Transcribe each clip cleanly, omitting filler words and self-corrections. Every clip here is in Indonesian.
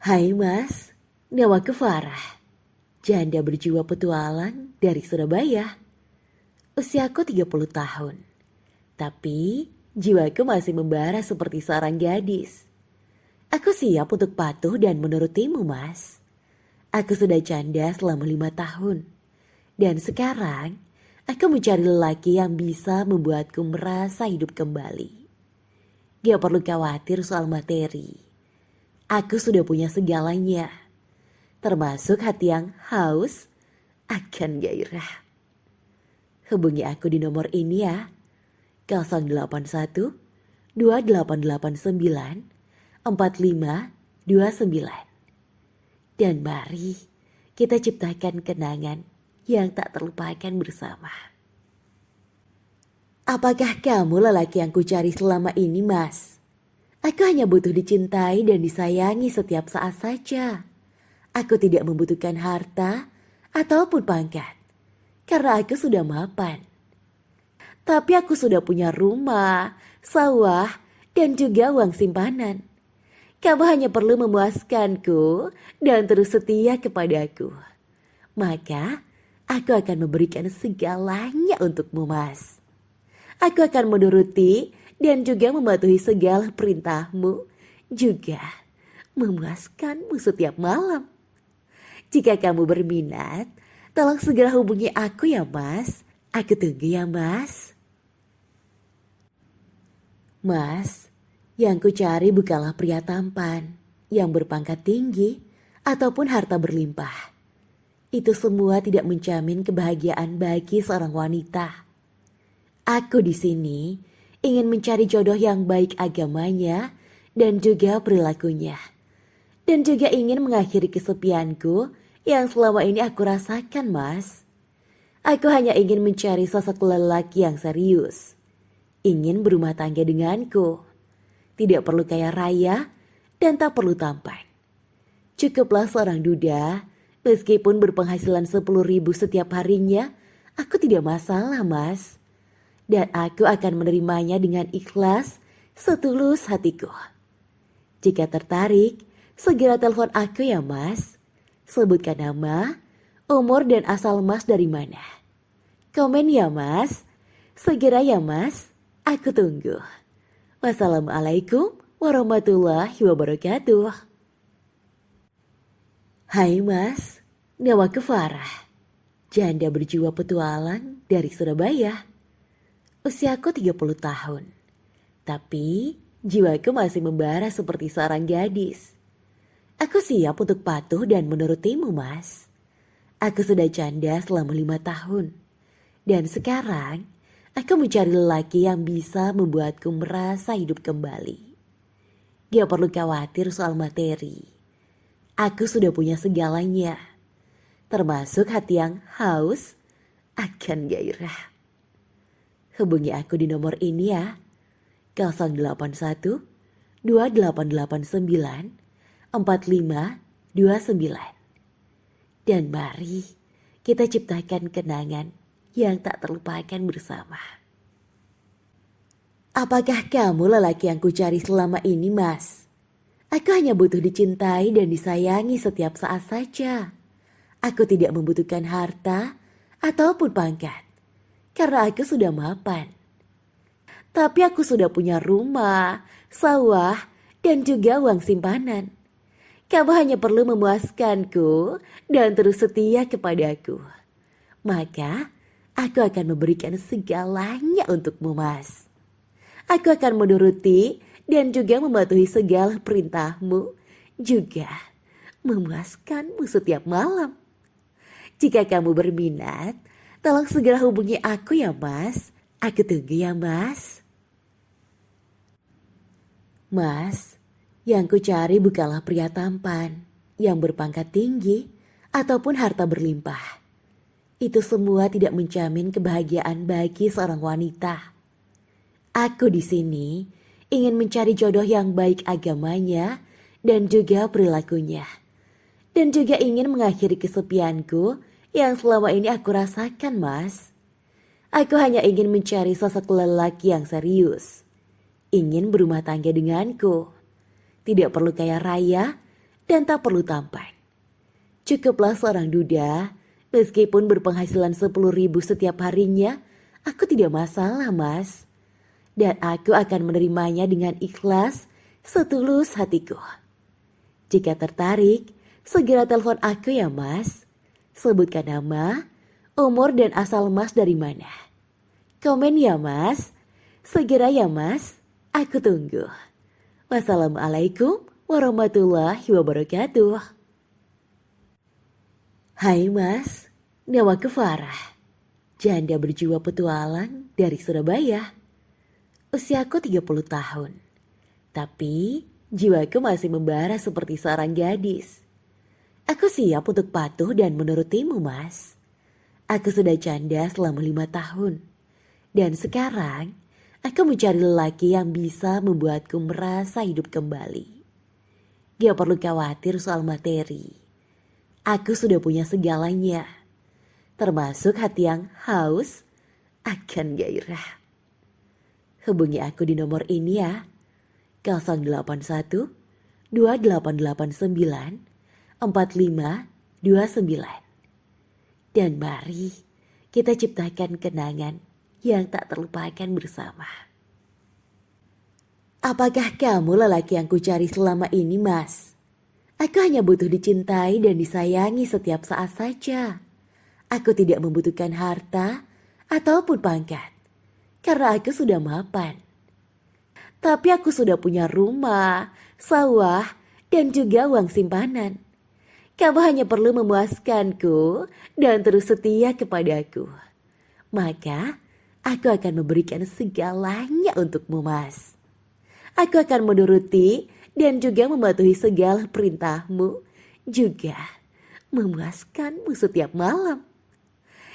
Hai Mas, namaku Farah, janda berjiwa petualang dari Surabaya. Usiaku 30 tahun, tapi jiwaku masih membara seperti seorang gadis. Aku siap untuk patuh dan menurutimu, Mas. Aku sudah janda selama 5 tahun, dan sekarang aku mencari lelaki yang bisa membuatku merasa hidup kembali. Gak perlu khawatir soal materi. Aku sudah punya segalanya, termasuk hati yang haus akan gairah. Hubungi aku di nomor ini ya, 081 2889 4529. Dan mari kita ciptakan kenangan yang tak terlupakan bersama. Apakah kamu lelaki yang kucari selama ini, Mas? Aku hanya butuh dicintai dan disayangi setiap saat saja. Aku tidak membutuhkan harta ataupun pangkat, karena aku sudah mapan. Tapi aku sudah punya rumah, sawah, dan juga uang simpanan. Kamu hanya perlu memuaskanku dan terus setia kepadaku. Maka aku akan memberikan segalanya untukmu, Mas. Aku akan menuruti dan juga mematuhi segala perintahmu, juga memuaskanmu setiap malam. Jika kamu berminat, tolong segera hubungi aku ya, Mas. Aku tunggu ya, Mas. Mas, yang kucari bukanlah pria tampan, yang berpangkat tinggi, ataupun harta berlimpah. Itu semua tidak menjamin kebahagiaan bagi seorang wanita. Aku di sini ingin mencari jodoh yang baik agamanya dan juga perilakunya. Dan juga ingin mengakhiri kesepianku yang selama ini aku rasakan, Mas. Aku hanya ingin mencari sosok lelaki yang serius. Ingin berumah tangga denganku. Tidak perlu kaya raya dan tak perlu tampan. Cukuplah seorang duda, meskipun berpenghasilan 10.000 setiap harinya, aku tidak masalah, Mas. Dan aku akan menerimanya dengan ikhlas, setulus hatiku. Jika tertarik, segera telepon aku ya, Mas. Sebutkan nama, umur dan asal Mas dari mana. Komen ya, Mas. Segera ya, Mas. Aku tunggu. Wassalamualaikum warahmatullahi wabarakatuh. Hai Mas, namaku Farah, janda berjiwa petualang dari Surabaya. Usiaku 30 tahun, tapi jiwaku masih membara seperti seorang gadis. Aku siap untuk patuh dan menurutimu, Mas. Aku sudah janda selama 5 tahun, dan sekarang aku mencari lelaki yang bisa membuatku merasa hidup kembali. Gak perlu khawatir soal materi. Aku sudah punya segalanya, termasuk hati yang haus akan gairah. Hubungi aku di nomor ini ya, 081 2889 4529. Dan mari kita ciptakan kenangan yang tak terlupakan bersama. Apakah kamu lelaki yang kucari selama ini, Mas? Aku hanya butuh dicintai dan disayangi setiap saat saja. Aku tidak membutuhkan harta ataupun pangkat, karena aku sudah mapan. Tapi aku sudah punya rumah, sawah, dan juga uang simpanan. Kamu hanya perlu memuaskanku dan terus setia kepadaku. Maka aku akan memberikan segalanya untukmu, Mas. Aku akan menuruti dan juga mematuhi segala perintahmu, juga memuaskanmu setiap malam. Jika kamu berminat, tolong segera hubungi aku ya, Mas. Aku tunggu ya, Mas. Mas, yang kucari bukanlah pria tampan, yang berpangkat tinggi, ataupun harta berlimpah. Itu semua tidak menjamin kebahagiaan bagi seorang wanita. Aku di sini ingin mencari jodoh yang baik agamanya dan juga perilakunya. Dan juga ingin mengakhiri kesepianku yang selama ini aku rasakan, Mas. Aku hanya ingin mencari sosok lelaki yang serius. Ingin berumah tangga denganku. Tidak perlu kaya raya dan tak perlu tampan. Cukuplah seorang duda, meskipun berpenghasilan 10.000 setiap harinya, aku tidak masalah, Mas. Dan aku akan menerimanya dengan ikhlas, setulus hatiku. Jika tertarik, segera telepon aku ya, Mas. Sebutkan nama, umur dan asal Mas dari mana. Komen ya, Mas. Segera ya, Mas. Aku tunggu. Wassalamualaikum warahmatullahi wabarakatuh. Hai Mas, namaku Farah. Janda berjiwa petualang dari Surabaya. Usiaku 30 tahun. Tapi jiwaku masih membara seperti seorang gadis. Aku siap untuk patuh dan menurutimu, Mas. Aku sudah janda selama 5 tahun. Dan sekarang aku mencari lelaki yang bisa membuatku merasa hidup kembali. Gak perlu khawatir soal materi. Aku sudah punya segalanya, termasuk hati yang haus akan gairah. Hubungi aku di nomor ini ya, 081 2889 4529. Dan mari kita ciptakan kenangan yang tak terlupakan bersama. Apakah kamu lelaki yang kucari selama ini, Mas? Aku hanya butuh dicintai dan disayangi setiap saat saja. Aku tidak membutuhkan harta ataupun pangkat, karena aku sudah mapan. Tapi aku sudah punya rumah, sawah, dan juga uang simpanan. Kamu hanya perlu memuaskanku dan terus setia kepadaku. Maka aku akan memberikan segalanya untukmu, Mas. Aku akan menuruti dan juga mematuhi segala perintahmu, juga memuaskanmu setiap malam.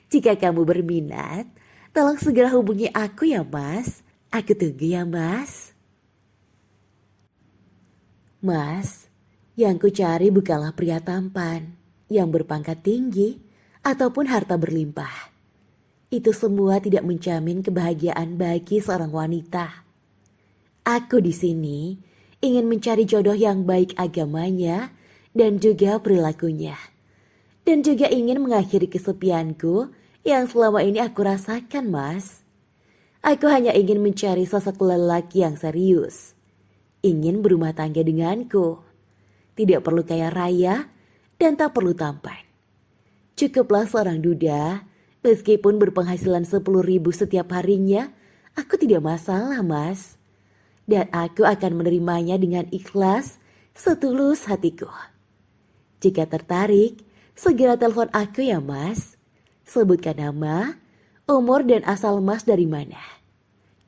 Jika kamu berminat, tolong segera hubungi aku ya, Mas. Aku tunggu ya, Mas. Mas, yang kucari bukanlah pria tampan, yang berpangkat tinggi, ataupun harta berlimpah. Itu semua tidak menjamin kebahagiaan bagi seorang wanita. Aku di sini ingin mencari jodoh yang baik agamanya dan juga perilakunya. Dan juga ingin mengakhiri kesepianku yang selama ini aku rasakan, Mas. Aku hanya ingin mencari sosok lelaki yang serius. Ingin berumah tangga denganku. Tidak perlu kaya raya dan tak perlu tampan. Cukuplah seorang duda, meskipun berpenghasilan 10.000 setiap harinya, aku tidak masalah, Mas. Dan aku akan menerimanya dengan ikhlas, setulus hatiku. Jika tertarik, segera telepon aku ya, Mas. Sebutkan nama, umur dan asal Mas dari mana.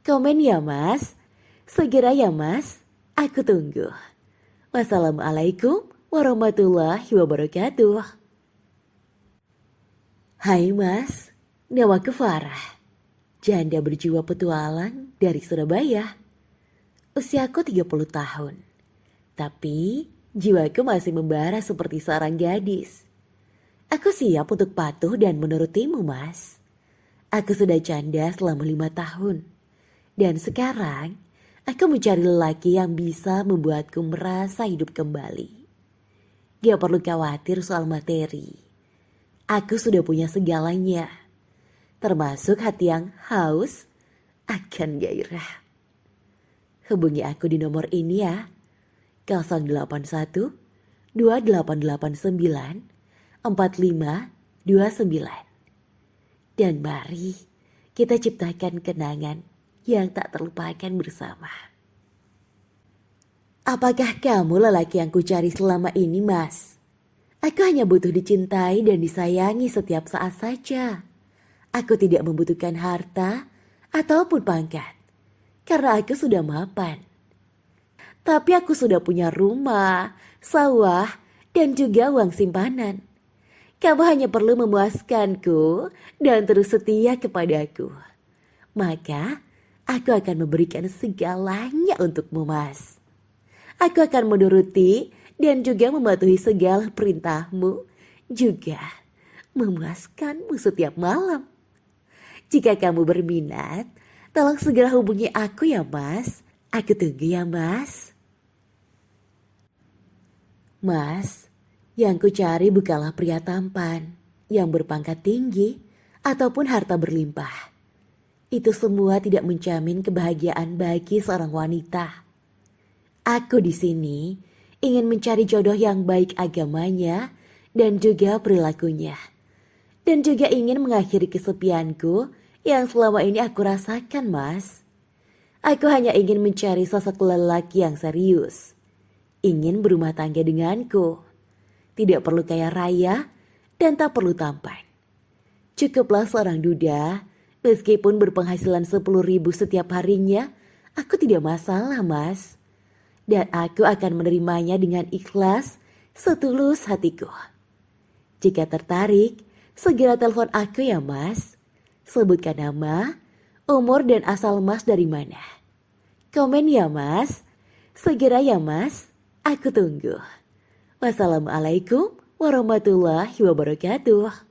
Komen ya, Mas. Segera ya, Mas. Aku tunggu. Wassalamualaikum warahmatullahi wabarakatuh. Hai Mas, namaku Farah. Janda berjiwa petualang dari Surabaya. Usiaku 30 tahun. Tapi jiwaku masih membara seperti seorang gadis. Aku siap untuk patuh dan menurutimu, Mas. Aku sudah janda selama 5 tahun. Dan sekarang aku mencari lelaki yang bisa membuatku merasa hidup kembali. Gak perlu khawatir soal materi. Aku sudah punya segalanya. Termasuk hati yang haus akan gairah. Hubungi aku di nomor ini ya, 081 2889 4529. Dan mari kita ciptakan kenangan yang tak terlupakan bersama. Apakah kamu lelaki yang kucari selama ini, Mas? Aku hanya butuh dicintai dan disayangi setiap saat saja. Aku tidak membutuhkan harta ataupun pangkat, karena aku sudah mapan. Tapi aku sudah punya rumah, sawah, dan juga uang simpanan. Kamu hanya perlu memuaskanku dan terus setia kepadaku. Maka aku akan memberikan segalanya untukmu, Mas. Aku akan menuruti dan juga mematuhi segala perintahmu, juga memuaskanmu setiap malam. Jika kamu berminat, tolong segera hubungi aku ya, Mas. Aku tunggu ya, Mas. Mas, yang ku cari bukanlah pria tampan, yang berpangkat tinggi, ataupun harta berlimpah. Itu semua tidak menjamin kebahagiaan bagi seorang wanita. Aku di sini ingin mencari jodoh yang baik agamanya dan juga perilakunya. Dan juga ingin mengakhiri kesepianku yang selama ini aku rasakan, Mas. Aku hanya ingin mencari sosok lelaki yang serius. Ingin berumah tangga denganku. Tidak perlu kaya raya dan tak perlu tampan. Cukuplah seorang duda, meskipun berpenghasilan 10.000 setiap harinya, aku tidak masalah, Mas. Dan aku akan menerimanya dengan ikhlas, setulus hatiku. Jika tertarik, segera telepon aku ya, Mas. Sebutkan nama, umur dan asal Mas dari mana. Komen ya, Mas. Segera ya, Mas. Aku tunggu. Wassalamualaikum warahmatullahi wabarakatuh.